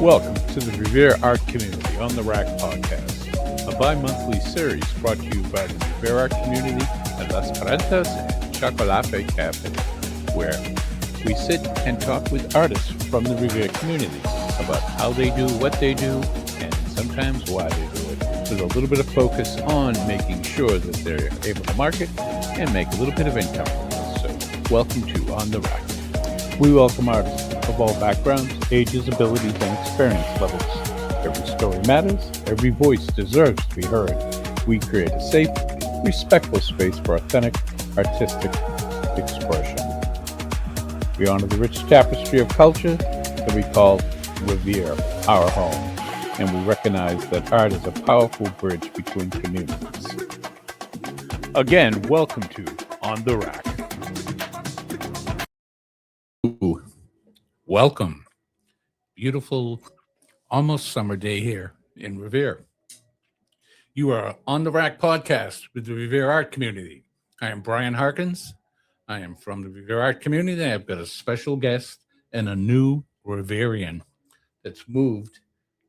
Welcome to the Revere Art Community on the RAC podcast, a bi-monthly series brought to you by the Revere Art Community at Las Parentas and Chocolate Cafe, where we sit and talk with artists from the Revere community about how they do what they do and sometimes why they do it, with a little bit of focus on making sure that they're able to market and make a little bit of income from this. So welcome to On the RAC. We welcome artists of all backgrounds, ages, abilities, and experience levels. Every story matters. Every voice deserves to be heard. We create a safe, respectful space for authentic, artistic expression. We honor the rich tapestry of culture that we call Revere, our home, and we recognize that art is a powerful bridge between communities. Again, welcome to On the RAC. Welcome. Beautiful, almost summer day here in Revere. You are on the RAC podcast with the Revere Art Community. I am Brian Harkins. I am from the Revere Art Community. I've got a special guest and a new Reverian that's moved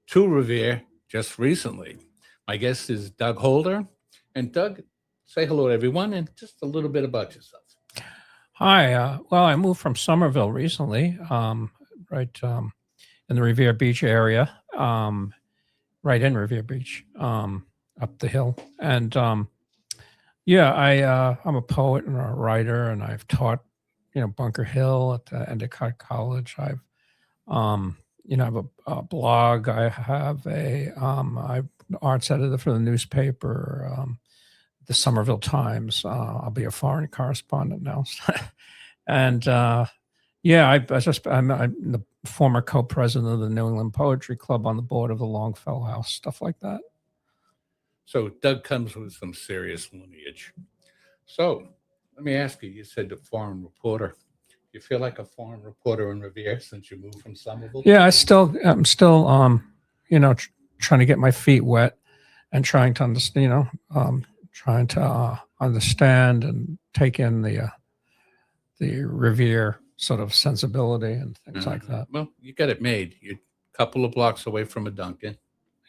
to Revere just recently. My guest is Doug Holder. And Doug, say hello to everyone and just a little bit about yourself. Hi. Well, I moved from Somerville recently, right in the Revere Beach area, right in Revere Beach, up the hill. And I'm a poet and a writer, and I've taught, Bunker Hill at the Endicott College. I've, I have a blog. I have I'm an arts editor for the newspaper. The Somerville Times. I'll be a foreign correspondent now. And I'm the former co-president of the New England Poetry Club, on the board of the Longfellow House, stuff like that. So Doug comes with some serious lineage. So let me ask you, you said the foreign reporter. You feel like a foreign reporter in Revere since you moved from Somerville? Yeah, I'm still trying to get my feet wet and trying to understand, understand and take in the Revere sort of sensibility and things like that. Well, you got it made. You're a couple of blocks away from a Dunkin'.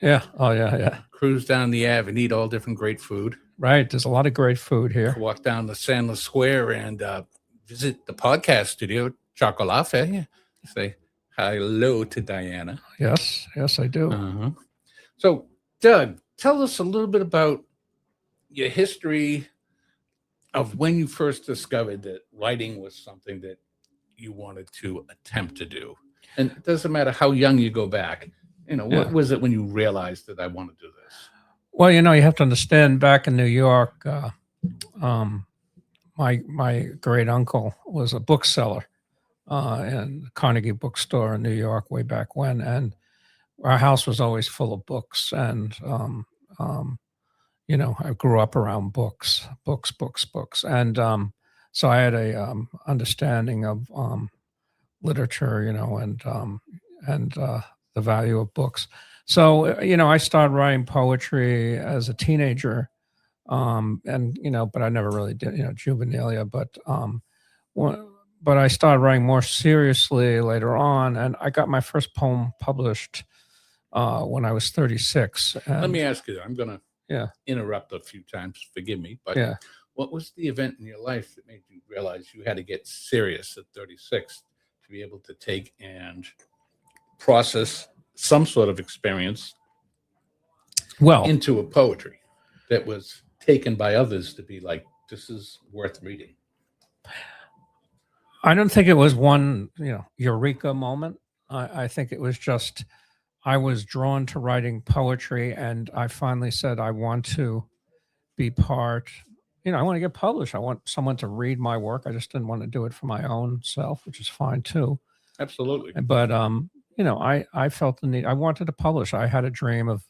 Yeah. Oh, yeah. Cruise down the Ave and eat all different great food. Right. There's a lot of great food here. Walk down the Sandler Square and visit the podcast studio, Chocolate. Say hello to Diana. Yes, I do. So, Doug, tell us a little bit about your history of when you first discovered that writing was something that you wanted to attempt to do. And it doesn't matter how young you go back. What was it when you realized that I want to do this? Well, you have to understand, back in New York, my great uncle was a bookseller in the Carnegie bookstore in New York way back when. And our house was always full of books. And, I grew up around books. And so I had a understanding of literature, and the value of books. So, I started writing poetry as a teenager, but I never really did, juvenilia. But I started writing more seriously later on, and I got my first poem published when I was 36. Let me ask you, I'm going to interrupt a few times, forgive me, but what was the event in your life that made you realize you had to get serious at 36 to be able to take and process some sort of experience into a poetry that was taken by others to be like, this is worth reading? I don't think it was one, eureka moment. I think it was just, I was drawn to writing poetry, and I finally said, I want to be part, I want to get published. I want someone to read my work. I just didn't want to do it for my own self, which is fine too. Absolutely. But, I felt the need. I wanted to publish. I had a dream of,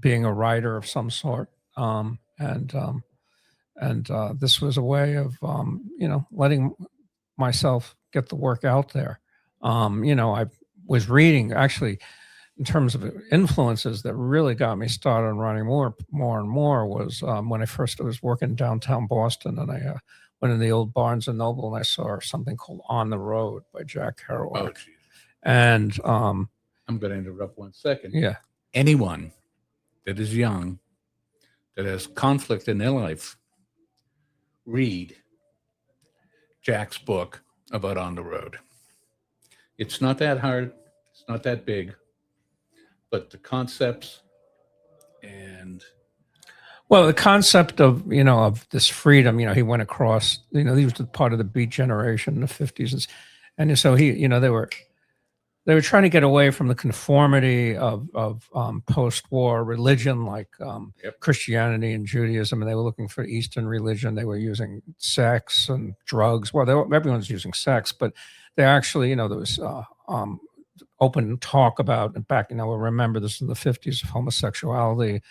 being a writer of some sort. And this was a way of, letting myself get the work out there. I was reading, actually, in terms of influences that really got me started on writing more and more was when I first was working downtown Boston, and I went in the old Barnes and Noble, and I saw something called On the Road by Jack Kerouac. And I'm going to interrupt 1 second. yeah, Anyone that is young, that has conflict in their life, read Jack's book about On the Road. It's not that hard. It's not that big, but the concepts and well, the concept of of this freedom, he went across. He was part of the Beat generation in the 50s, and so they were trying to get away from the conformity of post-war religion like Christianity and Judaism, and they were looking for Eastern religion. They were using sex and drugs. Well, everyone's using sex, but they actually, there was open talk about back. Remember this in the 50s of homosexuality,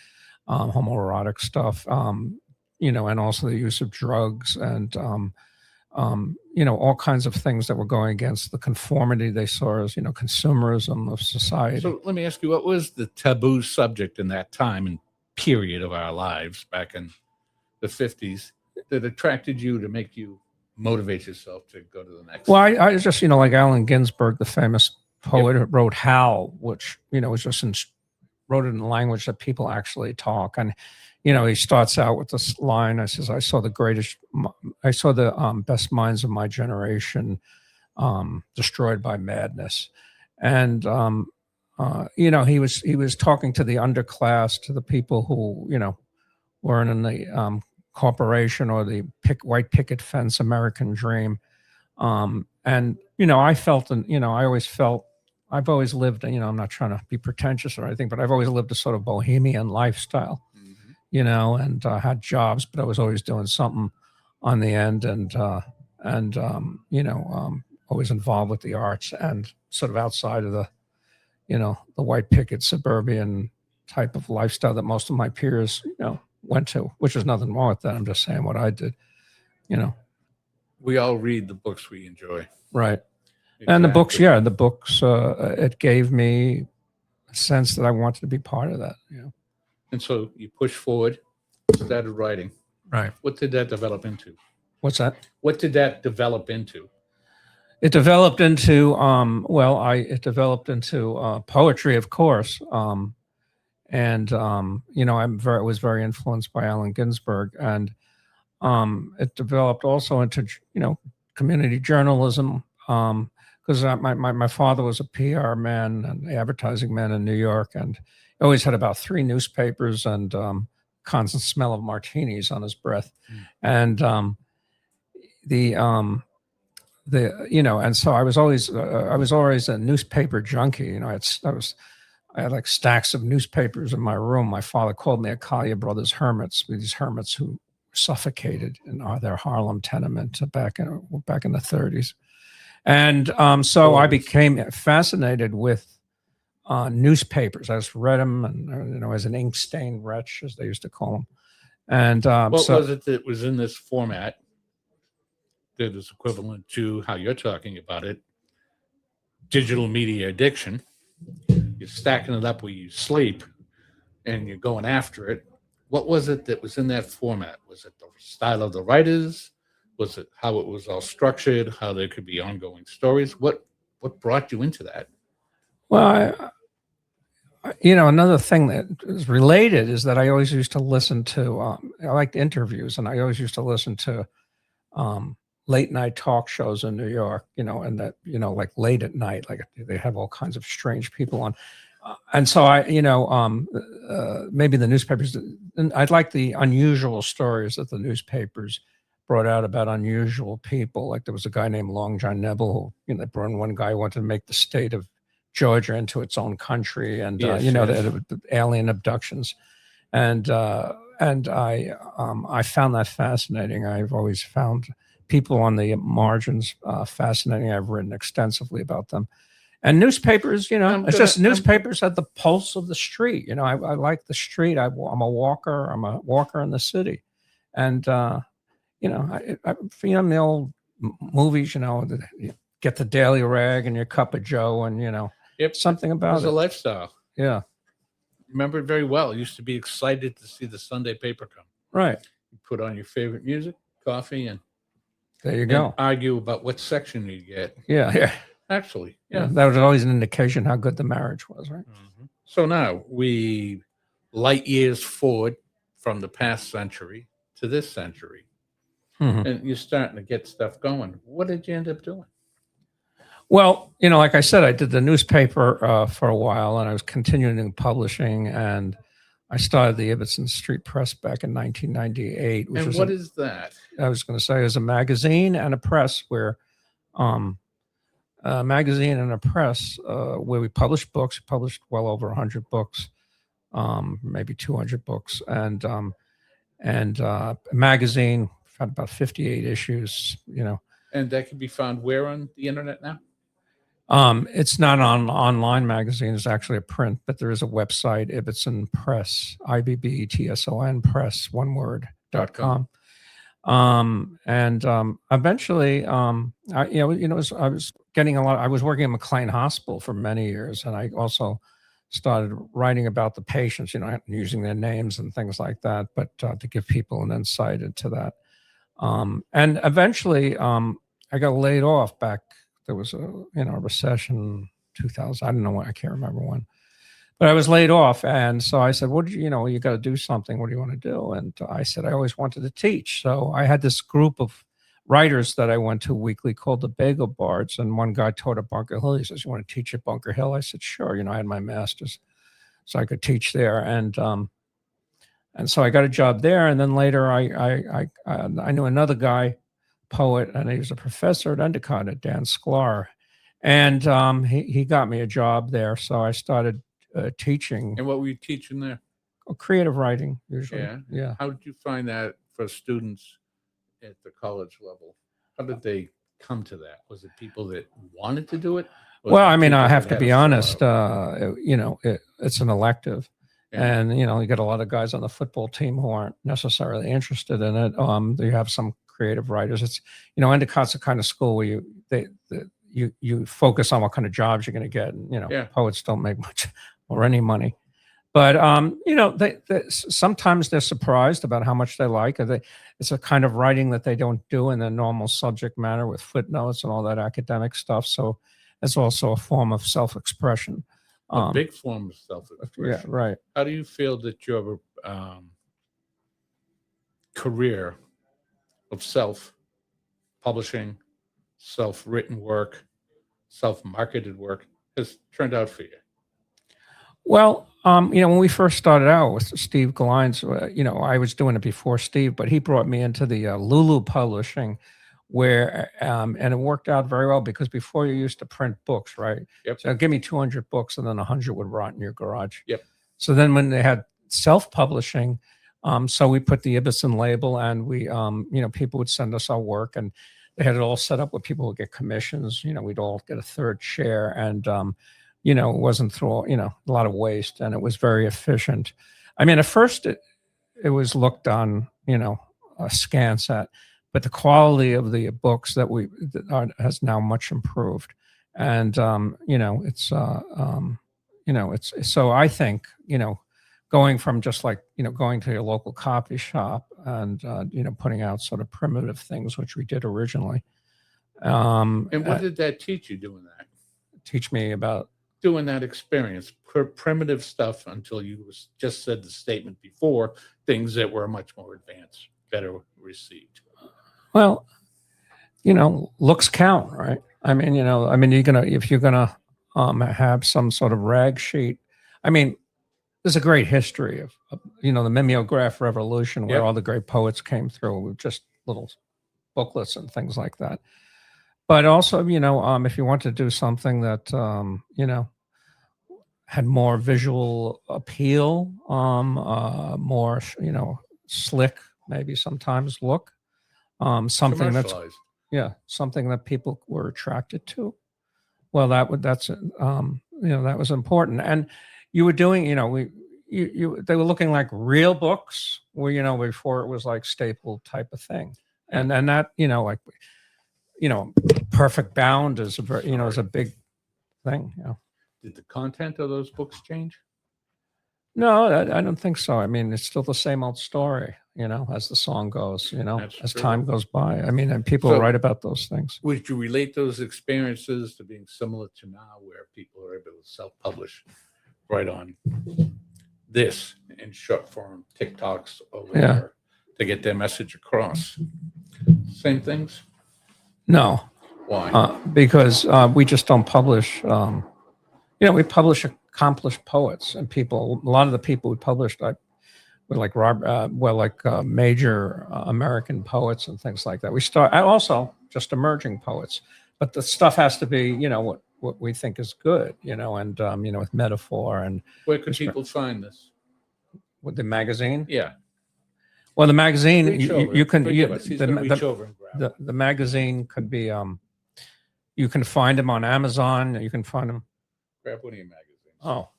homoerotic stuff, and also the use of drugs and all kinds of things that were going against the conformity they saw as, consumerism of society. So let me ask you, what was the taboo subject in that time and period of our lives back in the 50s that attracted you to make you motivate yourself to go to the next? Well, I just, like Allen Ginsberg, the famous poet who wrote Hal, which, was just wrote it in language that people actually talk. And he starts out with this line. I says, I saw the best minds of my generation destroyed by madness. And, he was talking to the underclass, to the people who, weren't in the corporation or the white picket fence American dream. And, I felt, and, I've always lived, I'm not trying to be pretentious or anything, but I've always lived a sort of bohemian lifestyle. And had jobs, but I was always doing something on the end and always involved with the arts and sort of outside of the white picket suburban type of lifestyle that most of my peers, went to, which is nothing wrong with that. I'm just saying what I did, We all read the books we enjoy. Right. Exactly. And the books, it gave me a sense that I wanted to be part of that, And so you push forward, started writing. Right. What did that develop into? What's that? What did that develop into? It developed into poetry, of course. I was very influenced by Allen Ginsberg, and it developed also into community journalism. Because my father was a PR man and advertising man in New York, and always had about 3 newspapers and constant smell of martinis on his breath. And and so I was always a newspaper junkie. I had like stacks of newspapers in my room. My father called me a Collier Brothers hermits, these hermits who suffocated in their Harlem tenement back in the 30s. And so I became fascinated with newspapers. I just read them, and as an ink-stained wretch, as they used to call them. And what was it that was in this format that is equivalent to how you're talking about it? Digital media addiction. You're stacking it up where you sleep, and you're going after it. What was it that was in that format? Was it the style of the writers? Was it how it was all structured? How there could be ongoing stories? What brought you into that? Well, another thing that is related is that I always used to listen to, I liked interviews, and I always used to listen to late night talk shows in New York, and that, like late at night, like they have all kinds of strange people on. And so maybe the newspapers, and I'd like the unusual stories that the newspapers brought out about unusual people. Like there was a guy named Long John Nebel who, they brought in one guy who wanted to make the state of Georgia into its own country, and the alien abductions, and I found that fascinating. I've always found people on the margins fascinating. I've written extensively about them, and newspapers. Newspapers at the pulse of the street. I like the street. I'm a walker. I'm a walker in the city, and the old movies. You get the Daily Rag and your cup of Joe, and something about it. It was a lifestyle. Yeah. Remember it very well. I used to be excited to see the Sunday paper come. Right. You put on your favorite music, coffee, and there you go. Argue about what section you get. Yeah. Actually, Yeah, yeah. that was always an indication how good the marriage was, right? So now we light years forward from the past century to this century, Mhm. and you're starting to get stuff going. What did you end up doing? Well, like I said, I did the newspaper for a while, and I was continuing publishing, and I started the Ibbotson Street Press back in 1998, which And was what is that? I was going to say, it was a magazine and a press where, a magazine and a press where we published books. We published well over 100 books, maybe 200 books, and a magazine had about 58 issues. And that can be found where on the internet now? It's not on online magazine. It's actually a print, but there is a website, Ibbotson Press, IBBETSON Press, one word, .com. Eventually, I was getting a lot. I was working at McLean Hospital for many years, and I also started writing about the patients, using their names and things like that, but to give people an insight into that. And eventually, I got laid off back. There was a recession, 2000. I don't know when. I can't remember when. But I was laid off, and so I said, "What you got to do something. What do you want to do?" And I said, "I always wanted to teach." So I had this group of writers that I went to weekly called the Bagel Bards, and one guy taught at Bunker Hill. He says, "You want to teach at Bunker Hill?" I said, "Sure." I had my master's, so I could teach there, and so I got a job there. And then later, I knew another guy, poet, and he was a professor at Endicott at Dan Sklar, and he got me a job there. So I started teaching. And what were you teaching there? Creative writing, usually. Yeah. How did you find that for students at the college level? How did they come to that? Was it people that wanted to do it? Well, I mean, I have to be honest. It's an elective, and you get a lot of guys on the football team who aren't necessarily interested in it. You have some creative writers. It's Endicott's the kind of school where you focus on what kind of jobs you're going to get, and poets don't make much or any money. But they sometimes they're surprised about how much they like. It's a kind of writing that they don't do in the normal subject matter with footnotes and all that academic stuff. So it's also a form of self-expression. A big form of self-expression. Yeah, right. How do you feel that your career of self-publishing, self-written work, self-marketed work has turned out for you? Well, when we first started out with Steve Galines, I was doing it before Steve, but he brought me into the Lulu Publishing, where and it worked out very well because before you used to print books, right? Yep. So give me 200 books, and then 100 would rot in your garage. Yep. So then when they had self-publishing, so we put the Ibbotson label, and we, people would send us our work, and they had it all set up where people would get commissions. We'd all get a third share, and it wasn't through, a lot of waste, and it was very efficient. I mean, at first it was looked on, askance at, but the quality of the books has now much improved. And, it's so I think, going from just like, going to your local copy shop and, putting out sort of primitive things, which we did originally. And what did that teach you doing that? Teach me about doing that experience, primitive stuff, until you just said the statement before, things that were much more advanced, better received. Well, looks count, right? I mean, if you're gonna have some sort of rag sheet. I mean, there's a great history of the mimeograph revolution, where all the great poets came through with just little booklets and things like that. But also, if you want to do something that, had more visual appeal, more, slick, maybe sometimes look, something that's, something that people were attracted to. Well, that was important. And you were doing, they were looking like real books where, before it was like staple type of thing. And that, perfect bound is is a big thing. Did the content of those books change? No, I don't think so. I mean, it's still the same old story, as the song goes, That's as true. time goes by. I mean, and people So- write about those things. Would you relate those experiences to being similar to now, where people are able to self-publish right on this in short form TikToks or whatever to get their message across? Same things? No, Why? because we just don't publish. We publish accomplished poets and people. A lot of the people we published were like major American poets and things like that. I also just emerging poets, but the stuff has to be, what we think is good, and with metaphor and Where could people find this? with the magazine. Yeah. Well, the magazine Reach over. you can Forgive us. He's gonna reach the, over and grab it. the magazine could be you can find them on Amazon. You can find them. Grab one of your magazines. Oh,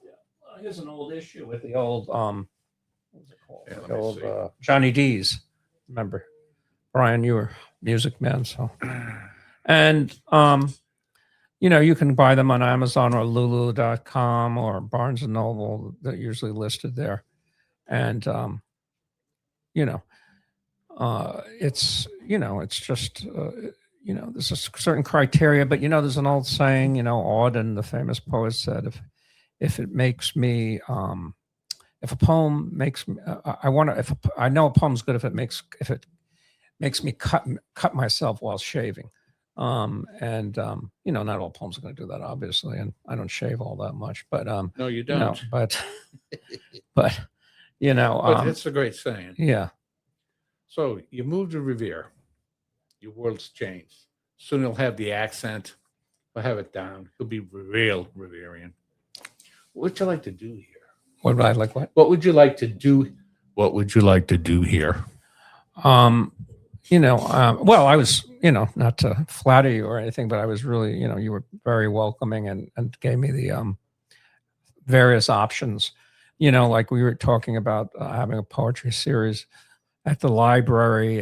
yeah. Well, here's an old issue with the old what was it called? Yeah, The let me old see. Johnny D's. Remember, Brian, you were music man, so and you can buy them on Amazon or Lulu.com or Barnes and Noble. They're usually listed there, and it's just there's a certain criteria, but there's an old saying, Auden, the famous poet, said, if it makes me if a poem makes me I know a poem's good if it makes me cut myself while shaving. Not all poems are going to do that, obviously, and I don't shave all that much, but No, you don't. but But it's a great saying. yeah. So you moved to Revere. Your world's changed. Soon you'll have the accent. We'll have it down. You'll be real Reverian. What would you like to do here? What would I like? What? What would you like to do? What would you like to do here? Well, I was, not to flatter you or anything, but I was really, you were very welcoming and gave me the various options. Like we were talking about having a poetry series at the library.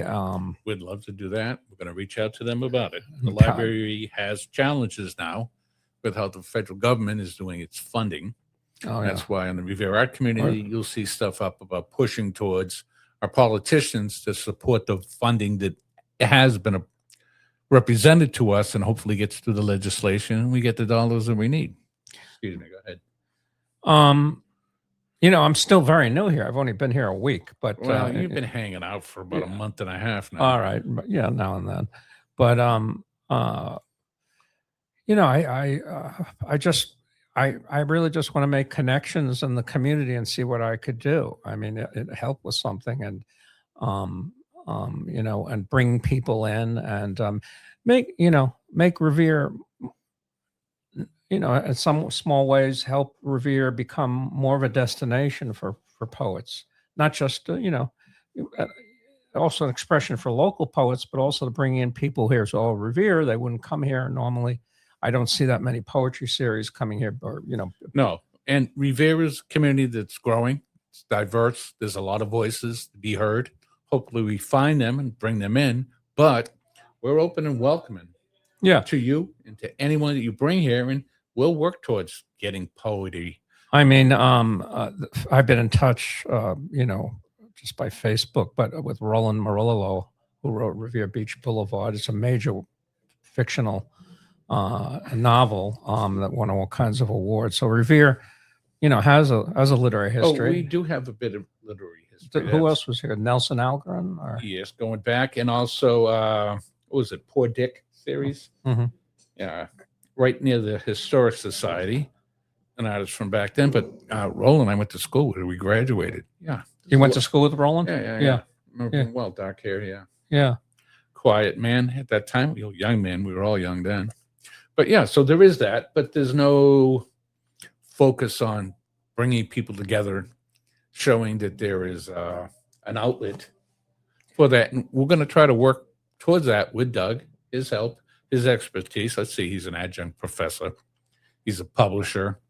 We'd love to do that. We're going to reach out to them about it. The Okay. library has challenges now with how the federal government is doing its funding. Oh, yeah. That's why in the Revere Art community, you'll see stuff up about pushing towards our politicians to support the funding that has been represented to us and hopefully gets through the legislation and we get the dollars that we need. Excuse me, go ahead. I'm still very new here. I've only been here a week, but Well, you've been hanging out for about a month and a half now. all right. But yeah, now and then. But I really just want to make connections in the community and see what I could do. I mean, it help with something and and bring people in and make Revere, in some small ways help Revere become more of a destination for poets, not just also an expression for local poets, but also to bring in people here. So Revere, they wouldn't come here normally. I don't see that many poetry series coming here, or No. And Revere is a community that's growing. It's diverse. There's a lot of voices to be heard. Hopefully we find them and bring them in. But we're open and welcoming to you and to anyone that you bring here. And we'll work towards getting poetry. I mean, I've been in touch, just by Facebook, but with Roland Murillo, who wrote Revere Beach Boulevard. It's a major fictional novel that won all kinds of awards. So Revere, has a literary history. Oh, we do have a bit of literary history. Who else was here? Nelson Algren? Or? Yes, going back. And also, what was it? Poor Dick series. Mm-hmm. Yeah, right near the Historic Society. An artist from back then. But Roland, I went to school with. We graduated. Yeah. You went to school with Roland? Yeah. Remember him well, dark hair. Yeah. Yeah. Quiet man at that time. Young man. We were all young then. But yeah, so there is that. But there's no focus on bringing people together, showing that there is an outlet for that. And we're going to try to work towards that with Doug, his help, his expertise. Let's see, he's an adjunct professor. He's a publisher.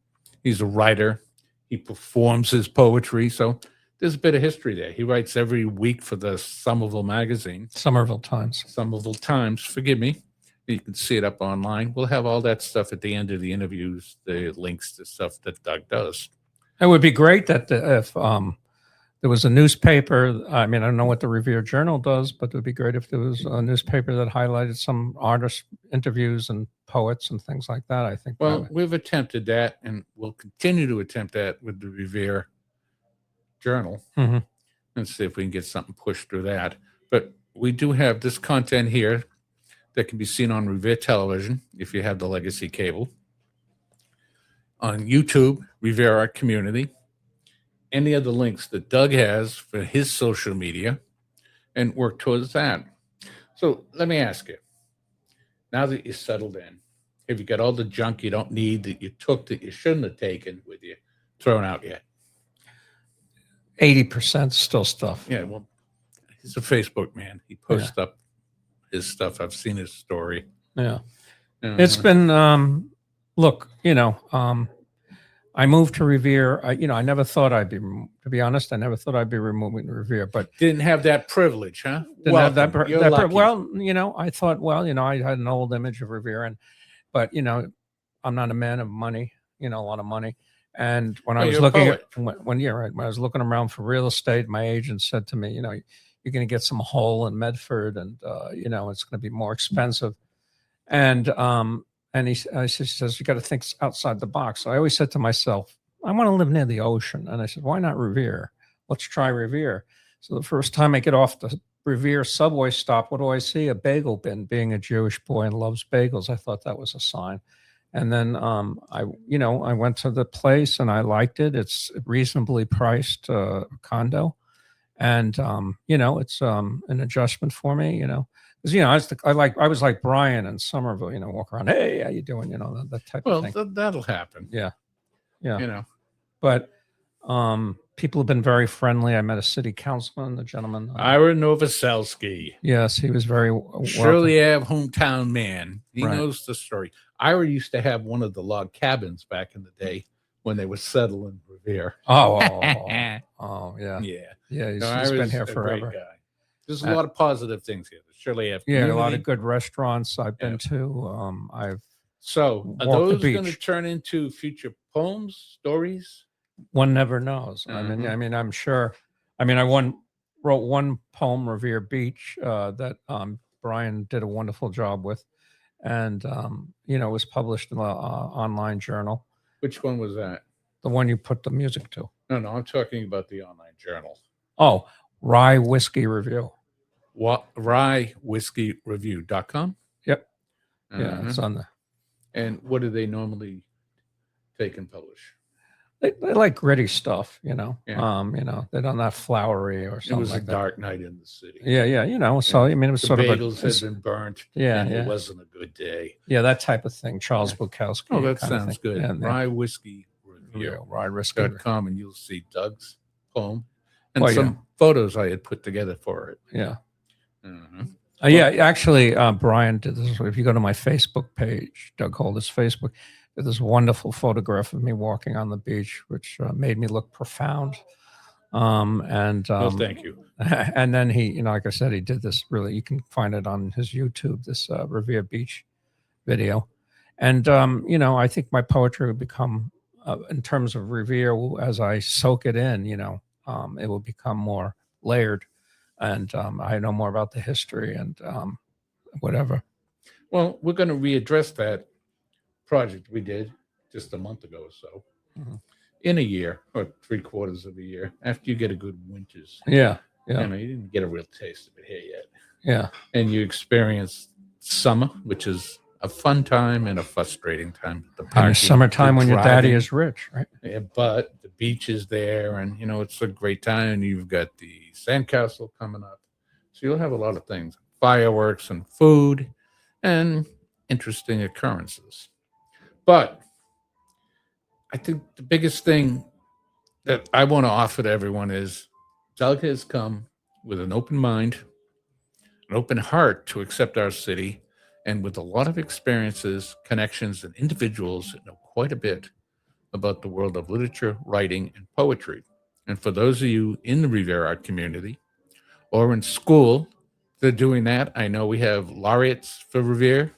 He's a writer. He performs his poetry. So there's a bit of history there. He writes every week for the Somerville magazine. Somerville Times. Somerville Times, forgive me. You can see it up online. We'll have all that stuff at the end of the interviews, the links to stuff that Doug does. It would be great that if there was a newspaper. I mean, I don't know what the Revere Journal does, but it would be great if there was a newspaper that highlighted some artist interviews and poets and things like that. I think. Well, we've attempted that, and we'll continue to attempt that with the Revere Journal, Mhm. and see if we can get something pushed through that. But we do have this content here that can be seen on Revere Television if you have the legacy cable, on YouTube, Revere Art Community, any of the links that Doug has for his social media, and work towards that. So let me ask you, now that you're settled in, have you got all the junk you don't need that you took that you shouldn't have taken with you thrown out yet? 80% still stuff. Yeah, well, he's a Facebook man. He posts up his stuff. I've seen his story. Yeah. It's been, look, I moved to Revere. I never thought I'd be, to be honest, I never thought I'd be removing Revere, but didn't have that privilege, huh? didn't have that, Welcome. You're that lucky. well, I thought, I had an old image of Revere, but I'm not a man of money, a lot of money. And when I was you're a looking poet. at when I was looking around for real estate, my agent said to me, you're going to get some hole in Medford, and it's going to be more expensive. And he says you got to think outside the box. So I always said to myself, I want to live near the ocean, and I said, why not Revere? Let's try Revere. So the first time I get off the Revere subway stop, what do I see? A bagel bin. Being a Jewish boy and loves bagels, I thought that was a sign. And then I went to the place and I liked it. It's reasonably priced condo, and it's an adjustment for me. Because I was like Brian in Somerville. Walk around, hey, how you doing? That type of thing. Well, that'll happen. Yeah. But people have been very friendly. I met a city councilman, the gentleman. Ira Novoselsky, Yes, he was very Shirley Ave hometown man. He Right. knows the story. Ira used to have one of the log cabins back in the day when they were settling Revere. Oh, Yeah. yeah. He's Ira's been here a great forever. guy. There's a lot of positive things here. The Shirley Ave Yeah, a lot community. of good restaurants I've been to. I've So, are walked the those going to beach. turn into future poems, stories? One never knows. Mhm. I mean, I'm sure. I wrote one poem, Revere Beach, that Brian did a wonderful job with, and it was published in the online journal. Which one was that? The one you put the music to. No, I'm talking about the online journal. Oh, Rye Whiskey Review. RyeWhiskeyReview.com. Yep. Uh-huh. Yeah, it's on the. And what do they normally take and publish? They like gritty stuff, Yeah. They're not flowery or It something was like a that. dark night in the city. Yeah. So it was The sort of bagels had been burnt. Yeah, and yeah. It wasn't a good day. Yeah, that type of thing. Charles Bukowski. Oh, that kind of sounds thing. good. Yeah, RyeWhiskeyReview.com, Rye Whiskey. and you'll see Doug's poem and Well, some photos I had put together for it. Yeah. Mhm. Actually, Brian did this. If you go to my Facebook page, Doug Holder's Facebook, there's this wonderful photograph of me walking on the beach, which made me look profound. Well, thank you. And then he, like I said, he did this really, you can find it on his YouTube, this Revere Beach video. And, I think my poetry would become, in terms of Revere, as I soak it in, it will become more layered. And I know more about the history and whatever. Well, we're going to readdress that project we did just a month ago or so in a year or 3/4 of a year after you get a good winter's. Yeah. You didn't get a real taste of it here yet. Yeah. And you experience summer, which is a fun time and a frustrating time. The And parking, it's summertime the when your daddy driving. is rich, right? Yeah, but the beach is there, and it's a great time. And you've got the sandcastle coming up, so you'll have a lot of things: fireworks and food, and interesting occurrences. But I think the biggest thing that I want to offer to everyone is Doug has come with an open mind, an open heart to accept our city, and with a lot of experiences, connections, and individuals that know quite a bit about the world of literature, writing, and poetry. And for those of you in the Revere art community or in school that are doing that, I know we have laureates for Revere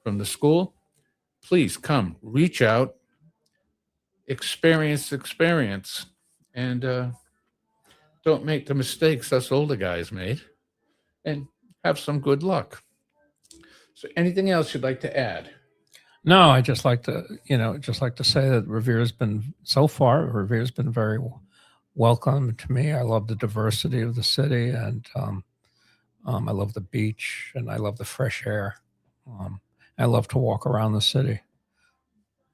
from the school. Please come, reach out. experience, and don't make the mistakes us older guys made, and have some good luck. So, anything else you'd like to add? No, I just like to, say that Revere's been very welcome to me. I love the diversity of the city, and I love the beach, and I love the fresh air. I love to walk around the city,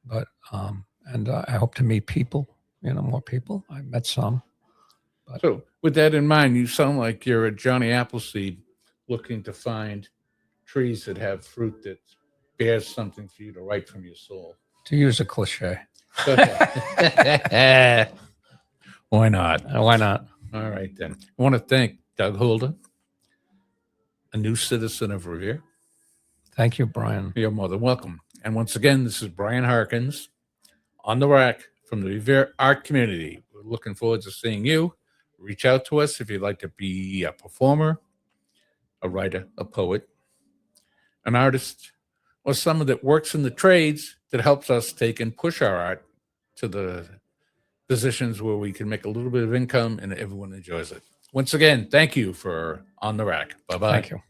but I hope to meet people, more people. I met some. So, with that in mind, you sound like you're a Johnny Appleseed looking to find trees that have fruit that bears something for you to write from your soul. To use a cliche. Why not? Why not? All right, then. I want to thank Doug Holder, a new citizen of Revere. Thank you, Brian. You're more than welcome. And once again, this is Brian Harkins on the RAC from the Revere art community. We're looking forward to seeing you. Reach out to us if you'd like to be a performer, a writer, a poet, an artist, or someone that works in the trades that helps us take and push our art to the positions where we can make a little bit of income and everyone enjoys it. Once again, thank you for On the RAC. Bye-bye. Thank you.